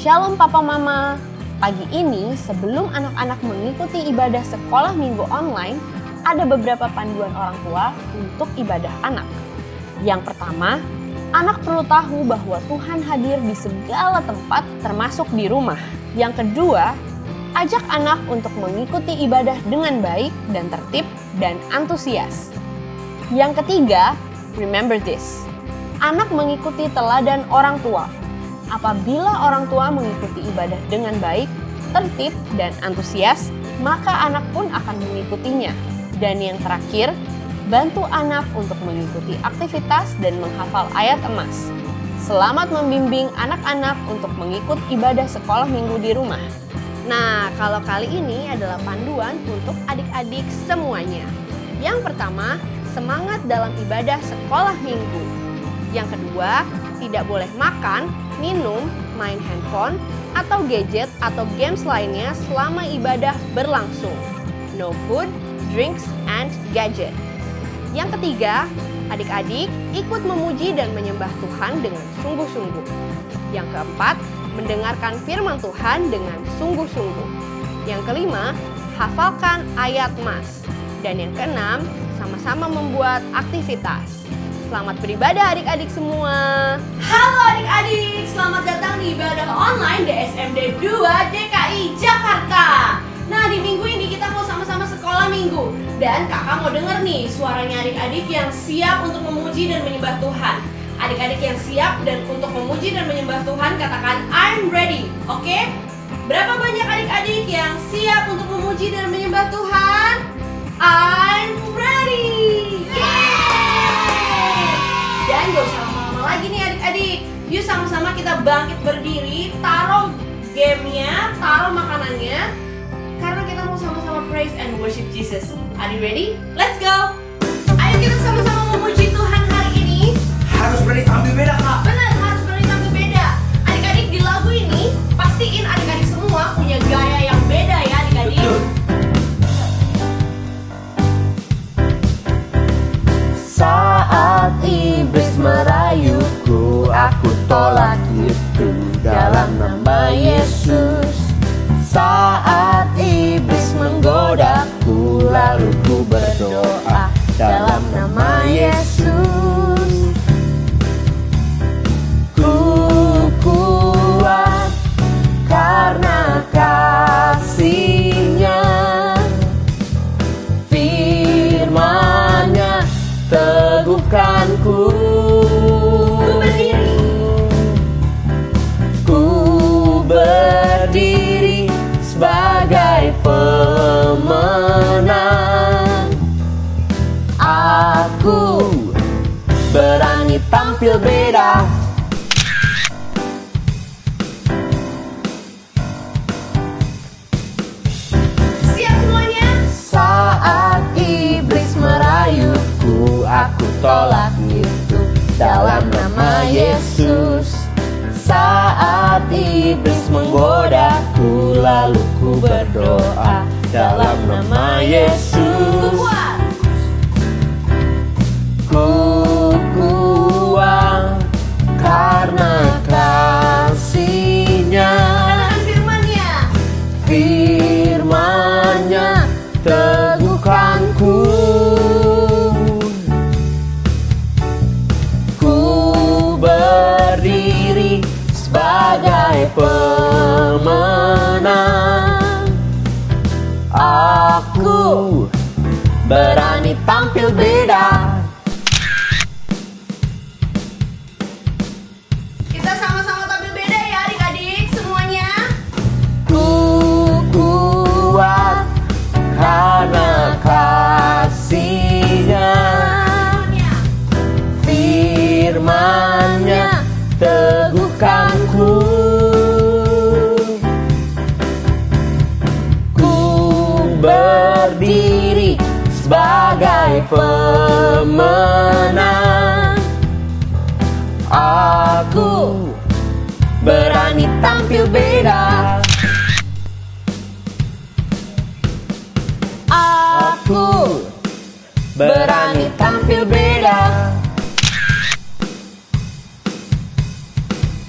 Shalom Papa Mama. Pagi ini sebelum anak-anak mengikuti ibadah sekolah minggu online, ada beberapa panduan orang tua untuk ibadah anak. Yang pertama, anak perlu tahu bahwa Tuhan hadir di segala tempat termasuk di rumah. Yang kedua, ajak anak untuk mengikuti ibadah dengan baik dan tertib dan antusias. Yang ketiga, remember this. Anak mengikuti teladan orang tua. Apabila orang tua mengikuti ibadah dengan baik, tertib, dan antusias, maka anak pun akan mengikutinya. Dan yang terakhir, bantu anak untuk mengikuti aktivitas dan menghafal ayat emas. Selamat membimbing anak-anak untuk mengikut ibadah sekolah minggu di rumah. Nah, kalau kali ini adalah panduan untuk adik-adik semuanya. Yang pertama, semangat dalam ibadah sekolah minggu. Yang kedua, tidak boleh makan, minum, main handphone, atau gadget atau games lainnya selama ibadah berlangsung. No food, drinks, and gadget. Yang ketiga, adik-adik ikut memuji dan menyembah Tuhan dengan sungguh-sungguh. Yang keempat, mendengarkan firman Tuhan dengan sungguh-sungguh. Yang kelima, hafalkan ayat mas. Dan yang keenam, sama-sama membuat aktivitas. Selamat beribadah adik-adik semua. Halo adik-adik, selamat datang di ibadah online DSMD 2 DKI Jakarta. Nah, di minggu ini kita mau sama-sama sekolah minggu. Dan kakak mau denger nih suaranya adik-adik yang siap untuk memuji dan menyembah Tuhan. Adik-adik yang siap dan untuk memuji dan menyembah Tuhan katakan I'm ready, oke? Berapa banyak adik-adik yang siap untuk memuji dan menyembah Tuhan? I'm ready! Dan gak usah lama-lama lagi nih adik-adik. Yuk sama-sama kita bangkit berdiri, taruh gamenya, taruh makanannya. Karena kita mau sama-sama praise and worship Jesus. Are you ready? Let's go! Ayo kita sama-sama memuji Tuhan hari ini. Harus berani tampil beda, Kak. Benar, harus berani tampil beda. Adik-adik di lagu ini, pastiin adik-adik semua punya gaya yang beda ya adik-adik. Betul. Saat iblis merayuku, aku tolak itu dalam nama Yesus. Saat iblis menggodaku, lalu ku berdoa dalam nama Yesus. Ku kuat karena kasih-Nya, firman-Nya teguhkanku. Ku berdiri sebagai pemenang. Aku berani tampil beda. Siap semuanya? Saat iblis merayuku, aku tolak itu dalam nama Yesus. Saat iblis menggodaku, lalu ku berdoa dalam nama Yesus. Kuat. Ku kuat karena kasih-Nya, Katakan firman-Nya. firman-Nya teguhkanku. Ku berdiri sebagai pemenang. Aku berani tampil beda. Kita sama-sama tampil beda ya adik-adik semuanya. Ku kuat karena kasih-Nya, firman-Nya teguhkanku. Ku berdiri sebagai pemenang. Aku berani tampil beda. Aku berani tampil beda.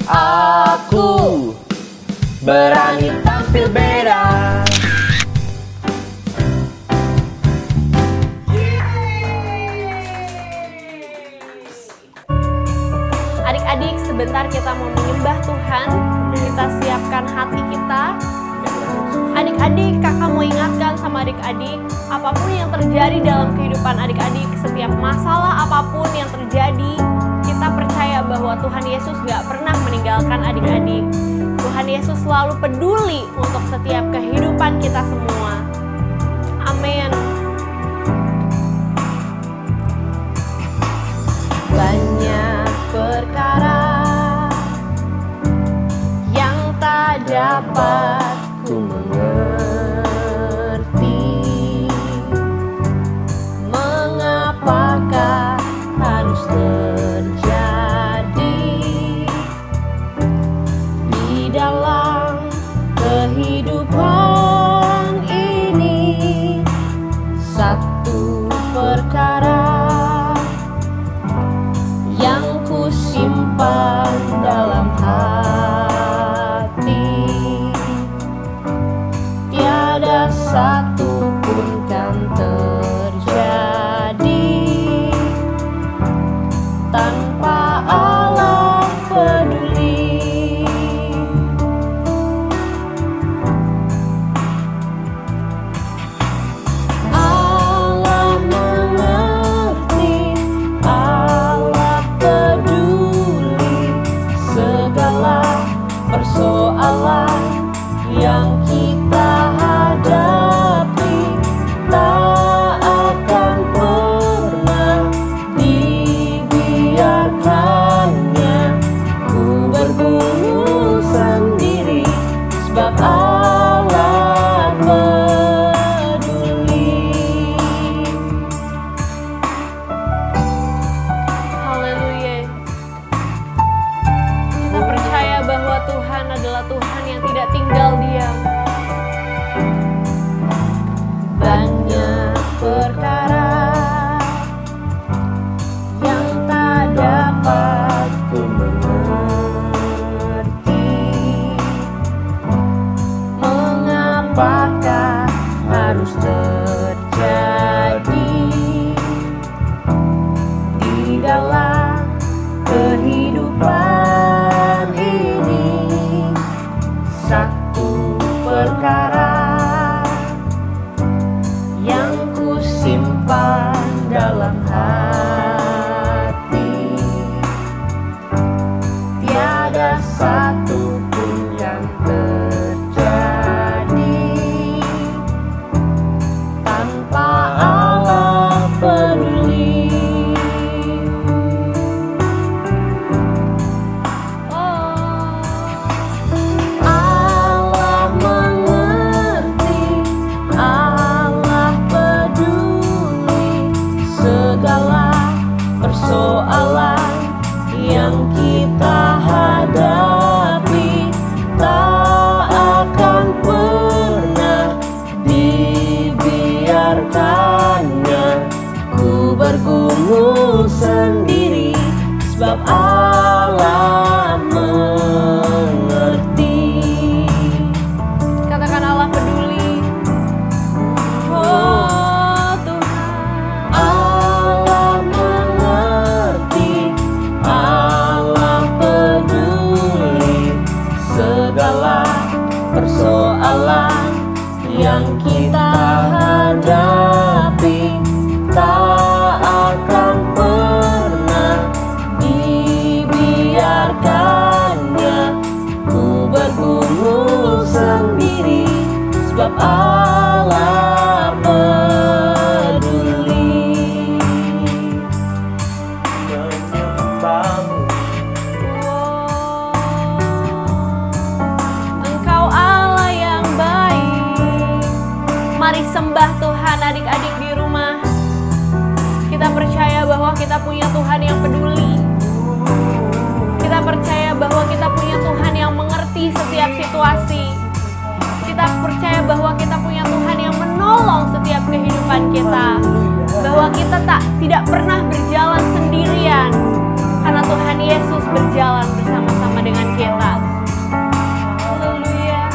Aku berani tampil beda. Adik-adik, sebentar kita mau menyembah Tuhan. Kita siapkan hati kita. Adik-adik, kakak mau ingatkan sama adik-adik, apapun yang terjadi dalam kehidupan adik-adik, setiap masalah apapun yang terjadi, kita percaya bahwa Tuhan Yesus gak pernah meninggalkan adik-adik. Tuhan Yesus selalu peduli untuk setiap kehidupan kita semua. Amin. Banyak perkara yang tak dapat ku mengerti, mengapakah harus terjadi di dalam kehidupan ini. Satu perkara yang ku simpan dalam hati, tiada satu pun kan terjadi tanpa Allah peduli. Allah mengerti, Allah peduli segala persoalan yang kita hadapi. Tak akan pernah dibiarkannya ku bergumul sendiri, sebab Allah peduli. Haleluya. Kita percaya bahwa Tuhan adalah Tuhan yang tidak tinggal diam. Banyak perkara yang tak dapat ku mengerti, mengapakah harus terjadi di dalam kehidupan ini. Satu perkara yang ku simpan dalam hati, tiada satu pun yang terjadi tanpa Allah peduli. Allah mengerti, Allah peduli segala persoalan yang kita hadapi. Tak akan pernah dibiarkannya ku bergumul sendiri, sebab Allah mengerti. Katakan Allah peduli. Oh Tuhan, Allah mengerti, Allah peduli segala persoalan yang kita hadapi. Tak akan pernah dibiarkannya ku bergumul sendiri, sebab Allah peduli. Menyembahmu Engkau Allah yang baik. Mari sembah Tuhan adik-adik di rumah. Kita percaya bahwa kita punya Tuhan yang peduli. Kita percaya bahwa kita punya Tuhan yang mengerti setiap situasi. Kita percaya bahwa kita punya Tuhan yang menolong setiap kehidupan kita. Bahwa kita tidak pernah berjalan sendirian, karena Tuhan Yesus berjalan bersama-sama dengan kita. Haleluya.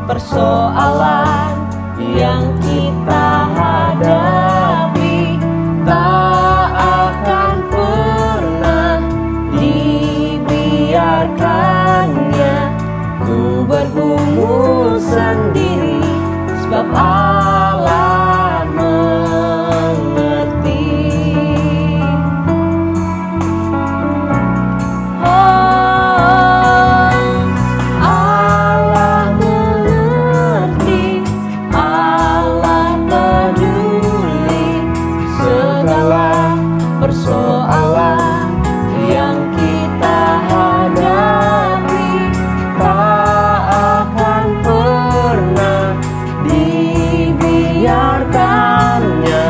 persoalan yang kita hadapi tak akan pernah dibiarkannya. Ku bergumul sendiri sebab Allah mengerti. Oh, Allah mengerti, Allah peduli segala persoalan yang kita hadapi tak akan pernah dibiarkannya.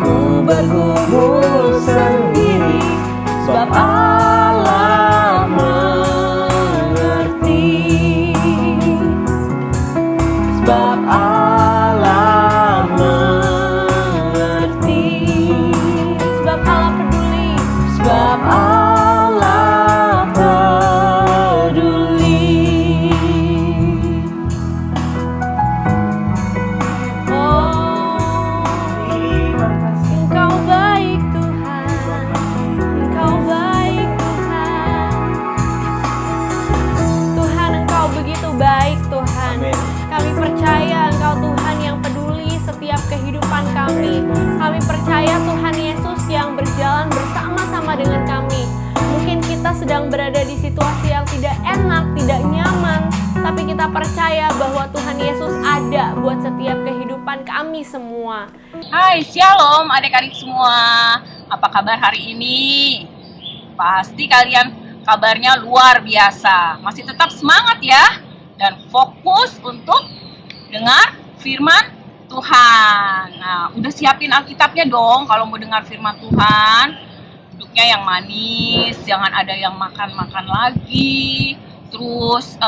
Ku bergumul sendiri sebab Allah mengerti, sebab Allah mengerti, Sebab Allah peduli. sebab Allah peduli. Oh, Engkau baik Tuhan, Engkau baik Tuhan. Tuhan, Engkau begitu baik Tuhan. Amin. Kami percaya Engkau Tuhan yang peduli setiap kehidupan kami. Kami percaya Tuhan Yesus yang berjalan bersama-sama dengan kami. Mungkin kita sedang berada di situasi yang tidak enak, tidak nyaman, tapi kita percaya bahwa Tuhan Yesus ada buat setiap kehidupan kami semua. Hai, shalom adik-adik semua. Apa kabar hari ini? Pasti kalian kabarnya luar biasa. Masih tetap semangat ya. Dan fokus untuk dengar firman Tuhan. Nah, udah siapin Alkitabnya dong kalau mau dengar firman Tuhan. Duduknya yang manis, jangan ada yang makan-makan lagi. Terus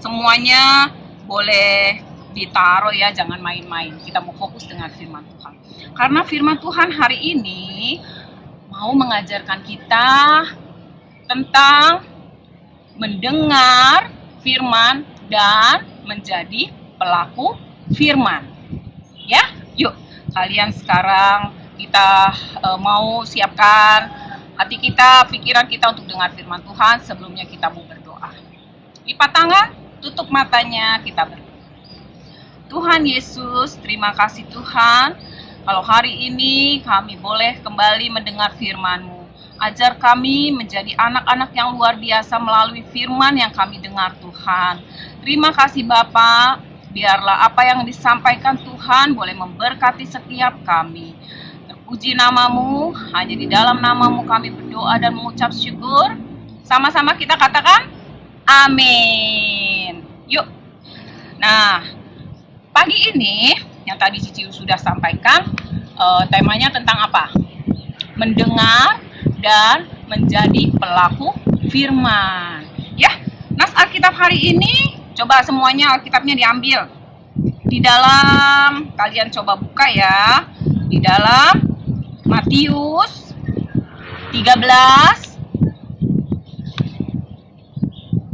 semuanya boleh ditaruh ya, jangan main-main. Kita mau fokus dengan firman Tuhan. Karena firman Tuhan hari ini mau mengajarkan kita tentang mendengar firman dan menjadi pelaku firman. Ya, yuk kalian sekarang kita mau siapkan hati kita, pikiran kita untuk dengar firman Tuhan. Sebelumnya kita mau berdoa. Lipat tangan, tutup matanya, kita berdoa. Tuhan Yesus, terima kasih Tuhan, kalau hari ini kami boleh kembali mendengar firman-Mu. Ajar kami menjadi anak-anak yang luar biasa melalui firman yang kami dengar Tuhan. Terima kasih Bapa, biarlah apa yang disampaikan Tuhan boleh memberkati setiap kami. Terpuji nama-Mu, hanya di dalam nama-Mu kami berdoa dan mengucap syukur. Sama-sama kita katakan, amin. Yuk. Nah, pagi ini yang tadi Cici sudah sampaikan, temanya tentang apa? Mendengar dan menjadi pelaku firman. Ya, nas Alkitab hari ini, coba semuanya Alkitabnya diambil. Di dalam, kalian coba buka ya. Di dalam Matius 13.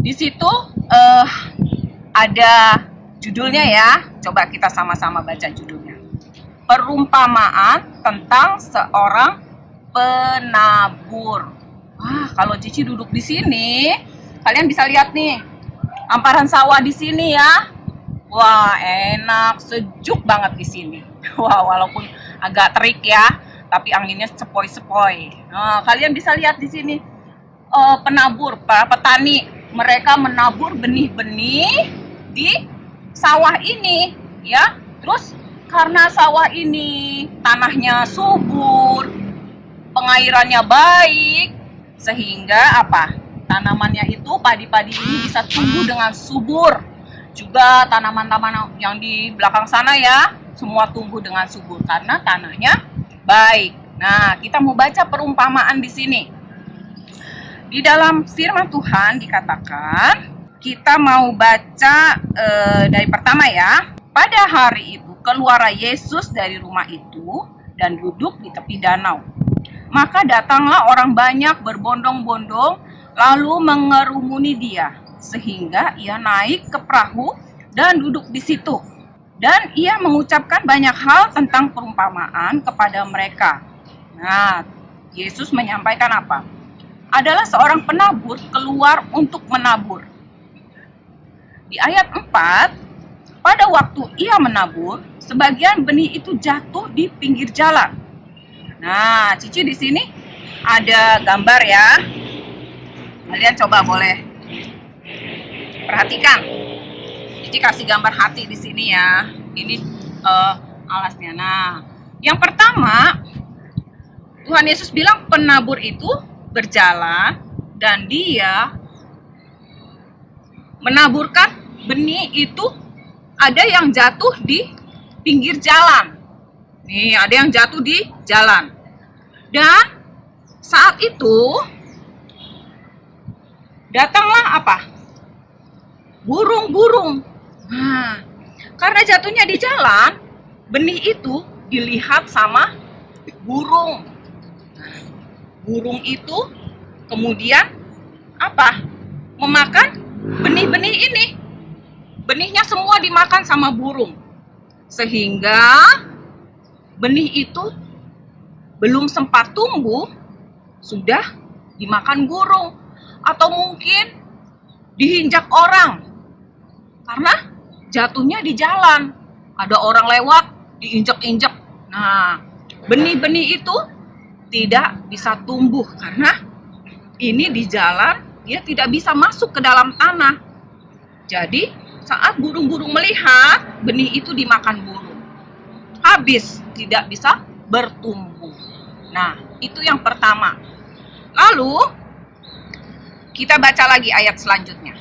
Di situ ada judulnya ya. Coba kita sama-sama baca judulnya. Perumpamaan tentang seorang penabur. Wah, kalau Cici duduk di sini, kalian bisa lihat nih, hamparan sawah di sini ya. Wah, enak, sejuk banget di sini. Wah, walaupun agak terik ya, tapi anginnya sepoi-sepoi. Nah, kalian bisa lihat di sini, penabur, para petani, mereka menabur benih-benih di sawah ini, ya. Terus karena sawah ini tanahnya subur, pengairannya baik, sehingga apa? Tanamannya itu, padi-padi ini bisa tumbuh dengan subur. Juga tanaman-tanaman yang di belakang sana ya, semua tumbuh dengan subur karena tanahnya baik. Nah, kita mau baca perumpamaan di sini. Di dalam firman Tuhan dikatakan, kita mau baca dari pertama ya. Pada hari itu keluarlah Yesus dari rumah itu dan duduk di tepi danau. Maka datanglah orang banyak berbondong-bondong lalu mengerumuni dia, sehingga ia naik ke perahu dan duduk di situ. Dan ia mengucapkan banyak hal tentang perumpamaan kepada mereka. Nah, Yesus menyampaikan apa? Adalah seorang penabur keluar untuk menabur. Di ayat 4, pada waktu ia menabur, sebagian benih itu jatuh di pinggir jalan. Nah, Cici di sini ada gambar ya. Kalian coba boleh perhatikan. Cici kasih gambar hati di sini ya. Ini alasnya. Nah, yang pertama, Tuhan Yesus bilang penabur itu berjalan dan dia menaburkan benih itu. Ada yang jatuh di pinggir jalan. Nih, ada yang jatuh di jalan. Dan saat itu datanglah apa? Burung-burung. Nah, karena jatuhnya di jalan, benih itu dilihat sama burung. Nah, burung itu kemudian apa? Memakan benih-benih ini. Benihnya semua dimakan sama burung. Sehingga benih itu belum sempat tumbuh, sudah dimakan burung. Atau mungkin diinjak orang. Karena jatuhnya di jalan. Ada orang lewat, diinjak-injak. Nah, benih-benih itu tidak bisa tumbuh. Karena ini di jalan, dia tidak bisa masuk ke dalam tanah. Jadi, saat burung-burung melihat, benih itu dimakan burung. Habis, tidak bisa bertumbuh. Nah, itu yang pertama. Lalu, kita baca lagi ayat selanjutnya.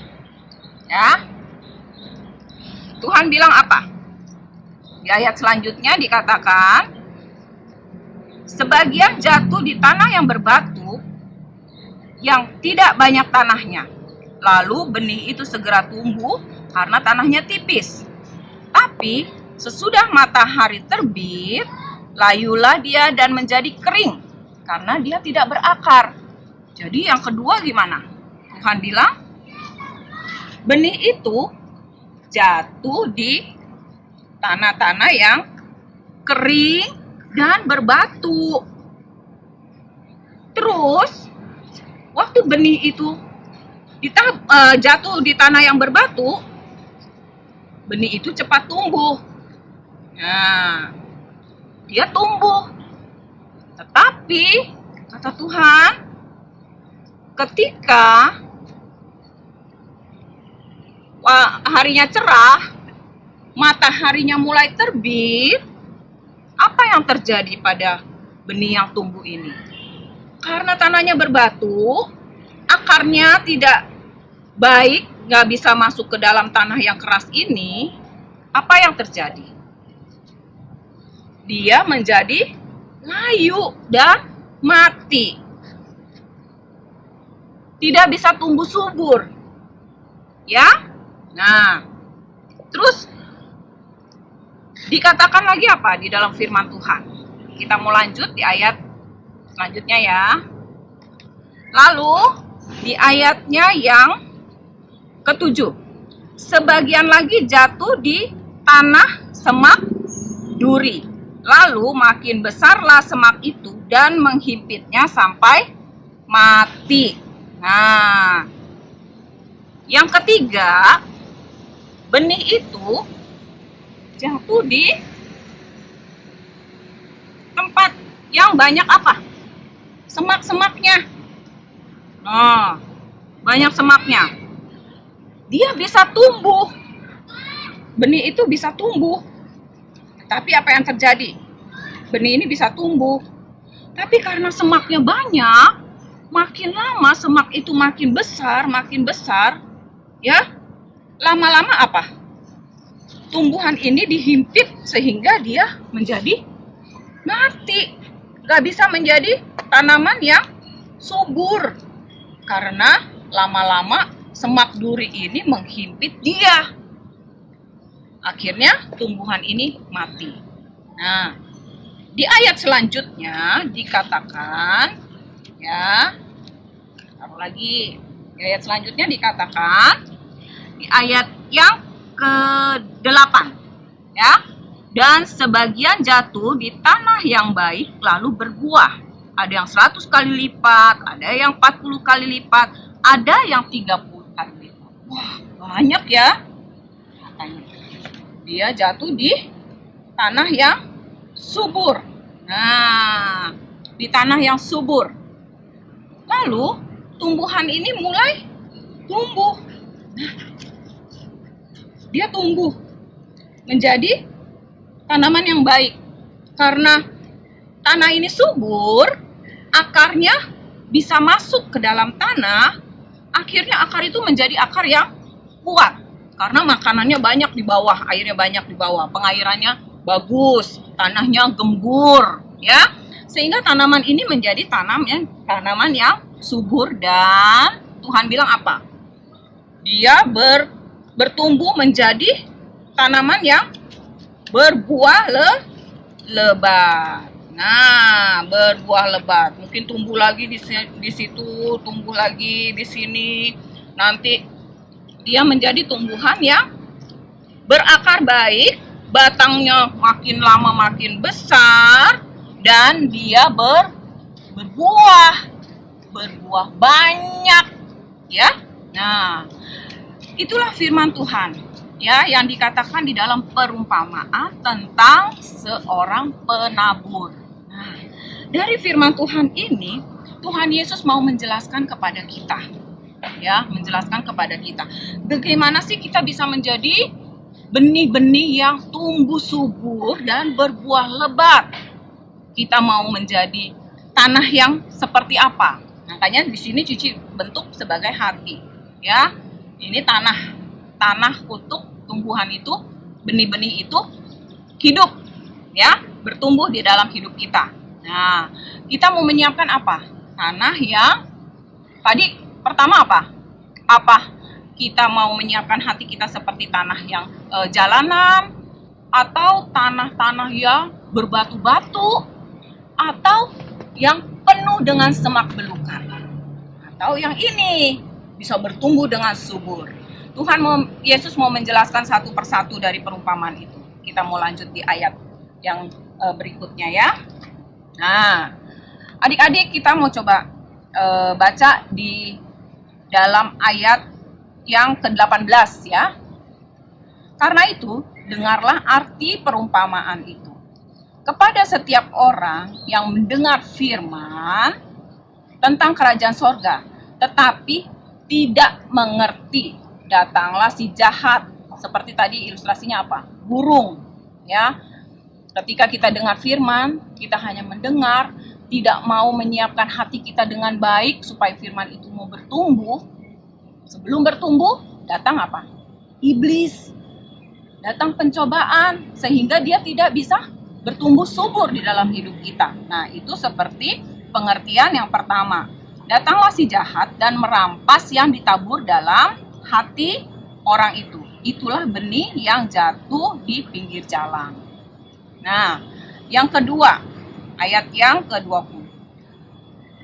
Ya. Tuhan bilang apa? Di ayat selanjutnya dikatakan, sebagian jatuh di tanah yang berbatu, yang tidak banyak tanahnya. Lalu benih itu segera tumbuh karena tanahnya tipis. Tapi sesudah matahari terbit, layulah dia dan menjadi kering karena dia tidak berakar. Jadi yang kedua gimana? Tuhan bilang, benih itu jatuh di tanah-tanah yang kering dan berbatu. Terus, waktu benih itu jatuh di tanah yang berbatu, benih itu cepat tumbuh. Nah, dia tumbuh. Tetapi, kata Tuhan, ketika harinya cerah, mataharinya mulai terbit, apa yang terjadi pada benih yang tumbuh ini? Karena tanahnya berbatu, akarnya tidak baik, nggak bisa masuk ke dalam tanah yang keras ini, apa yang terjadi? Dia menjadi layu dan mati. Tidak bisa tumbuh subur. Ya? Nah, terus dikatakan lagi apa di dalam firman Tuhan? Kita mau lanjut di ayat selanjutnya ya. Lalu di ayatnya yang ke-7, sebagian lagi jatuh di tanah semak duri. Lalu makin besarlah semak itu dan menghimpitnya sampai mati. Nah, yang ketiga, benih itu jatuh di tempat yang banyak apa? Semak-semaknya. Nah, banyak semaknya. Dia bisa tumbuh. Benih itu bisa tumbuh. Tapi apa yang terjadi? Benih ini bisa tumbuh. Tapi karena semaknya banyak, makin lama semak itu makin besar, ya. Lama-lama apa? Tumbuhan ini dihimpit sehingga dia menjadi mati. Gak bisa menjadi tanaman yang subur. Karena lama-lama semak duri ini menghimpit dia. Akhirnya tumbuhan ini mati. Nah, di ayat selanjutnya dikatakan, ya, taruh lagi. Di ayat selanjutnya dikatakan, di ayat yang ke-8 ya. Dan sebagian jatuh di tanah yang baik lalu berbuah. Ada yang 100 kali lipat, ada yang 40 kali lipat, ada yang 30 kali lipat. Wah, banyak ya. Katanya. Dia jatuh di tanah yang subur. Nah, di tanah yang subur. Lalu tumbuhan ini mulai tumbuh. Nah, dia tumbuh menjadi tanaman yang baik. Karena tanah ini subur, akarnya bisa masuk ke dalam tanah. Akhirnya akar itu menjadi akar yang kuat. Karena makanannya banyak di bawah, airnya banyak di bawah, pengairannya bagus, tanahnya gembur, ya. Sehingga tanaman ini menjadi tanaman yang subur dan Tuhan bilang apa? Dia bertumbuh menjadi tanaman yang berbuah lebat. Nah, berbuah lebat. Mungkin tumbuh lagi di situ, tumbuh lagi di sini. Nanti dia menjadi tumbuhan yang berakar baik, batangnya makin lama makin besar, dan dia berbuah banyak, ya. Nah, itulah firman Tuhan, ya, yang dikatakan di dalam perumpamaan tentang seorang penabur. Nah, dari firman Tuhan ini, Tuhan Yesus mau menjelaskan kepada kita, ya, menjelaskan kepada kita bagaimana sih kita bisa menjadi benih-benih yang tumbuh subur dan berbuah lebat. Kita mau menjadi tanah yang seperti apa? Makanya di sini Cici bentuk sebagai hati, ya. Ini tanah untuk tumbuhan itu, benih-benih itu hidup, ya, bertumbuh di dalam hidup kita. Nah, kita mau menyiapkan apa? Tanah yang tadi pertama apa? Kita mau menyiapkan hati kita seperti tanah yang jalanan, atau tanah-tanah yang berbatu-batu, atau yang penuh dengan semak belukar, atau yang ini bisa bertumbuh dengan subur. Yesus mau menjelaskan satu persatu dari perumpamaan itu. Kita mau lanjut di ayat yang berikutnya, ya. Nah, adik-adik, kita mau coba baca di dalam ayat yang ke-18, ya. Karena itu, dengarlah arti perumpamaan itu. Kepada setiap orang yang mendengar firman tentang kerajaan sorga, tetapi tidak mengerti, datanglah si jahat. Seperti tadi ilustrasinya apa? Burung, ya. Ketika kita dengar firman, kita hanya mendengar, tidak mau menyiapkan hati kita dengan baik supaya firman itu mau bertumbuh. Sebelum bertumbuh, datang apa? Iblis. Datang pencobaan, sehingga dia tidak bisa bertumbuh subur di dalam hidup kita. Nah, itu seperti pengertian yang pertama. Datanglah si jahat dan merampas yang ditabur dalam hati orang itu. Itulah benih yang jatuh di pinggir jalan. Nah, yang kedua, ayat yang ke-20.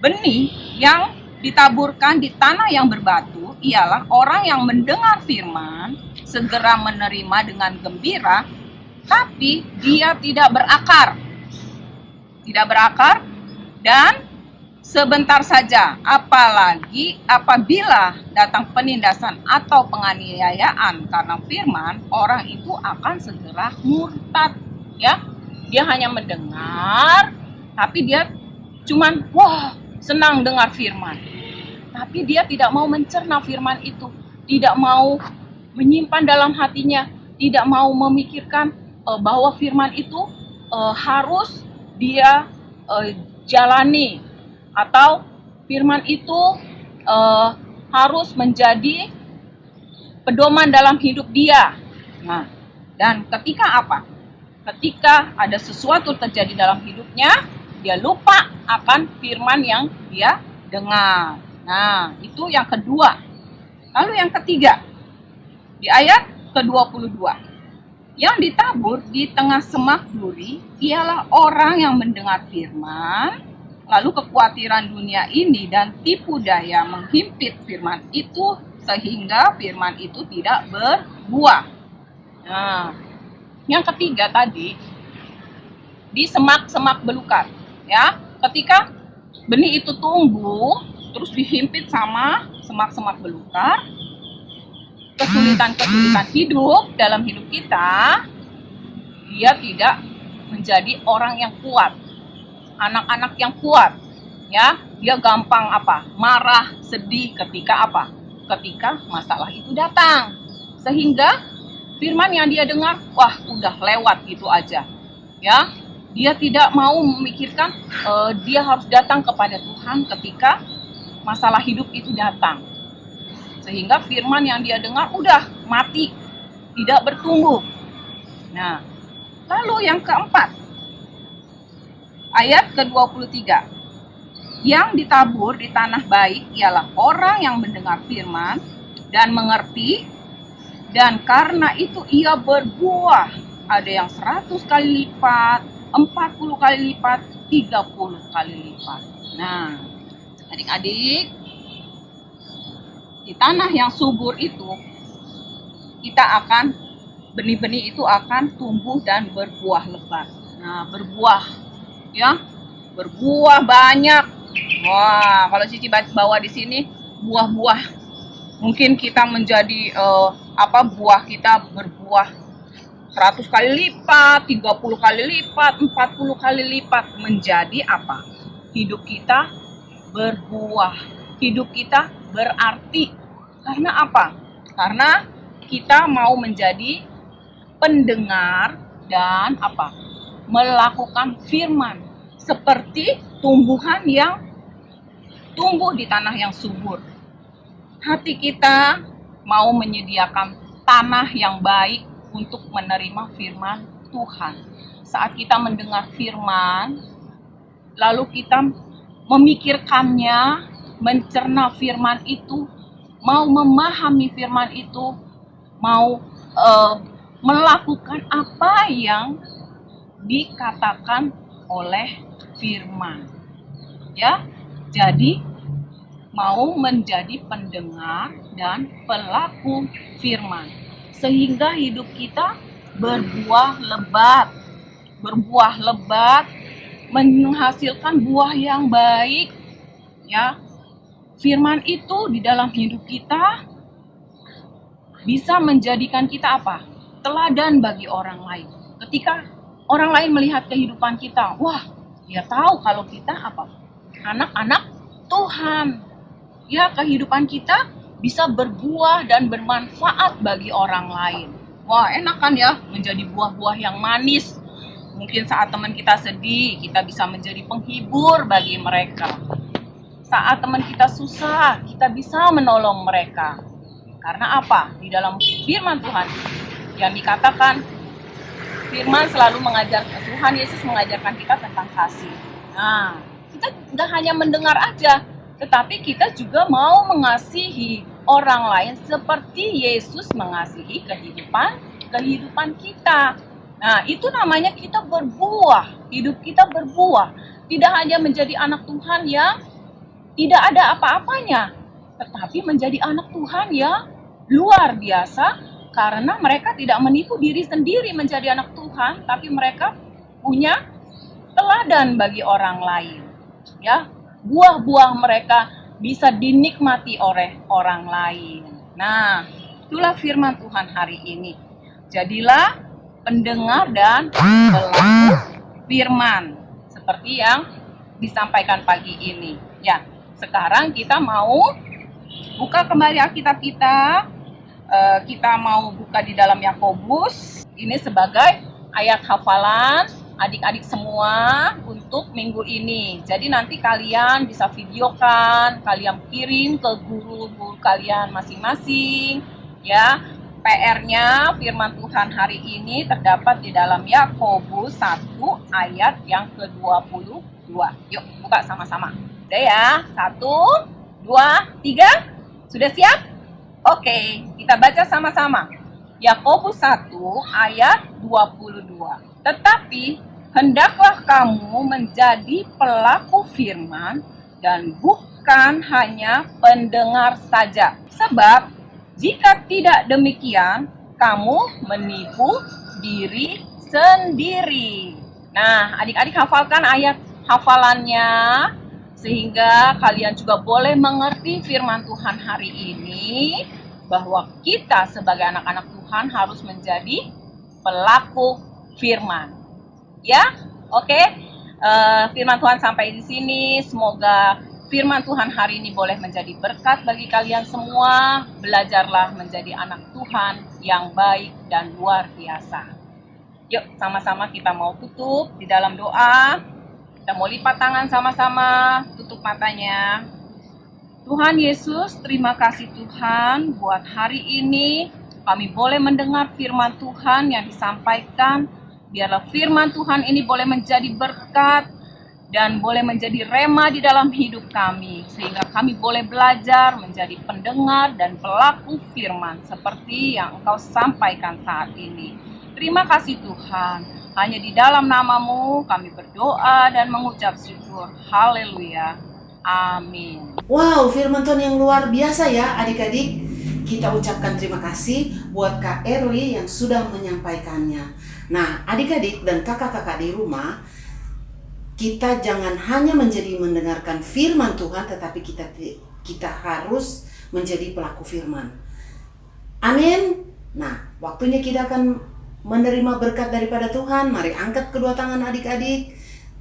Benih yang ditaburkan di tanah yang berbatu ialah orang yang mendengar firman, segera menerima dengan gembira, tapi dia tidak berakar. Tidak berakar dan sebentar saja, apalagi apabila datang penindasan atau penganiayaan karena firman, orang itu akan segera murtad, ya. Dia hanya mendengar, tapi dia cuman senang dengar firman. Tapi dia tidak mau mencerna firman itu, tidak mau menyimpan dalam hatinya, tidak mau memikirkan bahwa firman itu harus dia jalani, atau firman itu harus menjadi pedoman dalam hidup dia. Nah, dan ketika apa? Ketika ada sesuatu terjadi dalam hidupnya, dia lupa akan firman yang dia dengar. Nah, itu yang kedua. Lalu yang ketiga, di ayat ke-22. Yang ditabur di tengah semak duri ialah orang yang mendengar firman, lalu kekhawatiran dunia ini dan tipu daya menghimpit firman itu, sehingga firman itu tidak berbuah. Nah, yang ketiga tadi, di semak-semak belukar. Ya, ketika benih itu tumbuh, terus dihimpit sama semak-semak belukar, kesulitan-kesulitan hidup dalam hidup kita, dia tidak menjadi orang yang kuat, anak-anak yang kuat. Ya, dia gampang marah, sedih ketika ketika masalah itu datang, sehingga firman yang dia dengar, wah udah lewat gitu aja. Ya, dia tidak mau memikirkan dia harus datang kepada Tuhan ketika masalah hidup itu datang, sehingga firman yang dia dengar udah mati, tidak bertumbuh. Nah, lalu yang keempat, ayat ke-23. Yang ditabur di tanah baik ialah orang yang mendengar firman dan mengerti, dan karena itu ia berbuah. Ada yang 100 kali lipat, 40 kali lipat, 30 kali lipat. Nah, adik-adik, di tanah yang subur itu, benih-benih itu akan tumbuh dan berbuah lebat. Nah, berbuah, ya, berbuah banyak. Wah, kalau Cici bawa di sini buah-buah, mungkin kita menjadi buah kita berbuah 100 kali lipat, 30 kali lipat, 40 kali lipat, menjadi hidup kita berbuah, hidup kita berarti. Karena karena kita mau menjadi pendengar dan melakukan firman, seperti tumbuhan yang tumbuh di tanah yang subur. Hati kita mau menyediakan tanah yang baik untuk menerima firman Tuhan. Saat kita mendengar firman, lalu kita memikirkannya, mencerna firman itu, mau memahami firman itu, mau melakukan apa yang dikatakan oleh firman. Ya, jadi mau menjadi pendengar dan pelaku firman, sehingga hidup kita berbuah lebat, menghasilkan buah yang baik. Ya, firman itu di dalam hidup kita bisa menjadikan kita teladan bagi orang lain. Ketika orang lain melihat kehidupan kita, wah, dia tahu kalau kita anak-anak Tuhan. Ya, kehidupan kita bisa berbuah dan bermanfaat bagi orang lain. Wah, enak kan ya menjadi buah-buah yang manis. Mungkin saat teman kita sedih, kita bisa menjadi penghibur bagi mereka. Saat teman kita susah, kita bisa menolong mereka. Karena Di dalam firman Tuhan yang dikatakan, firman selalu Tuhan Yesus mengajarkan kita tentang kasih. Nah, kita tidak hanya mendengar aja, tetapi kita juga mau mengasihi orang lain seperti Yesus mengasihi kehidupan kita. Nah, itu namanya kita berbuah, hidup kita berbuah. Tidak hanya menjadi anak Tuhan yang tidak ada apa-apanya, tetapi menjadi anak Tuhan yang luar biasa, karena mereka tidak menipu diri sendiri menjadi anak Tuhan, tapi mereka punya teladan bagi orang lain. Ya, buah-buah mereka bisa dinikmati oleh orang lain. Nah, itulah firman Tuhan hari ini. Jadilah pendengar dan pelaku firman, seperti yang disampaikan pagi ini. Ya, sekarang kita mau buka kembali Alkitab kita. Kita mau buka di dalam Yakobus. Ini sebagai ayat hafalan adik-adik semua untuk minggu ini. Jadi nanti kalian bisa videokan, kalian kirim ke guru-guru kalian masing-masing. Ya, PR-nya firman Tuhan hari ini terdapat di dalam Yakobus 1 ayat yang ke-22. Yuk, buka sama-sama. Udah ya, 1, 2, 3. Sudah siap? Oke, kita baca sama-sama. Yakobus 1 ayat 22. Tetapi hendaklah kamu menjadi pelaku firman dan bukan hanya pendengar saja. Sebab jika tidak demikian, kamu menipu diri sendiri. Nah, adik-adik hafalkan ayat hafalannya sehingga kalian juga boleh mengerti firman Tuhan hari ini bahwa kita sebagai anak-anak Tuhan harus menjadi pelaku firman. Ya, oke. Firman Tuhan sampai di sini. Semoga firman Tuhan hari ini boleh menjadi berkat bagi kalian semua. Belajarlah menjadi anak Tuhan yang baik dan luar biasa. Yuk, sama-sama kita mau tutup di dalam doa. Kita mau lipat tangan sama-sama, tutup matanya. Tuhan Yesus, terima kasih Tuhan buat hari ini. Kami boleh mendengar firman Tuhan yang disampaikan. Biarlah firman Tuhan ini boleh menjadi berkat dan boleh menjadi rema di dalam hidup kami. Sehingga kami boleh belajar menjadi pendengar dan pelaku firman seperti yang Engkau sampaikan saat ini. Terima kasih Tuhan. Hanya di dalam nama-Mu kami berdoa dan mengucap syukur. Haleluya. Amin. Wow, firman Tuhan yang luar biasa ya adik-adik. Kita ucapkan terima kasih buat Kak Erli yang sudah menyampaikannya. Nah, adik-adik dan kakak-kakak di rumah, kita jangan hanya menjadi mendengarkan firman Tuhan, tetapi kita harus menjadi pelaku firman. Amin. Nah, waktunya kita akan menerima berkat daripada Tuhan. Mari angkat kedua tangan adik-adik.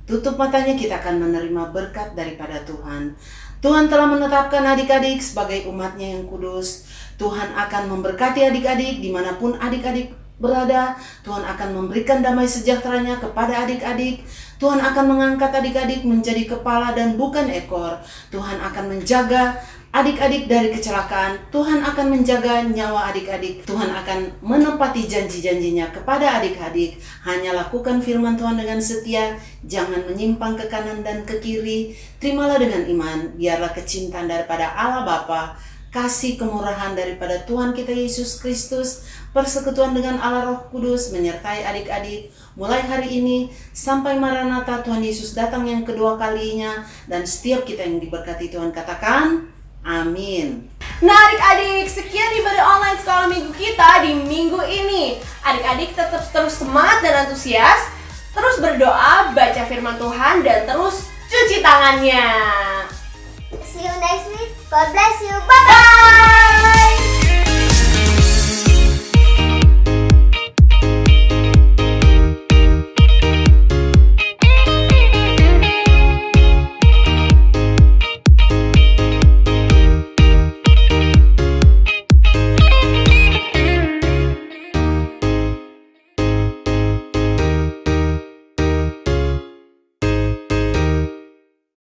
Tutup matanya, kita akan menerima berkat daripada Tuhan. Tuhan telah menetapkan adik-adik sebagai umatnya yang kudus. Tuhan akan memberkati adik-adik dimanapun adik-adik berada. Tuhan akan memberikan damai sejahteranya kepada adik-adik. Tuhan akan mengangkat adik-adik menjadi kepala dan bukan ekor. Tuhan akan menjaga adik-adik dari kecelakaan. Tuhan akan menjaga nyawa adik-adik. Tuhan akan menepati janji-janjinya kepada adik-adik. Hanya lakukan firman Tuhan dengan setia. Jangan menyimpang ke kanan dan ke kiri. Terimalah dengan iman. Biarlah kecintaan daripada Allah Bapa, kasih kemurahan daripada Tuhan kita Yesus Kristus, persekutuan dengan Allah Roh Kudus menyertai adik-adik mulai hari ini sampai Maranatha Tuhan Yesus datang yang kedua kalinya, dan setiap kita yang diberkati Tuhan katakan amin. Nah adik-adik, sekian ibadah online sekolah minggu kita di minggu ini. Adik-adik tetap terus semangat dan antusias, terus berdoa, baca firman Tuhan, dan terus cuci tangannya. See you next week. God bless you. Bye-bye.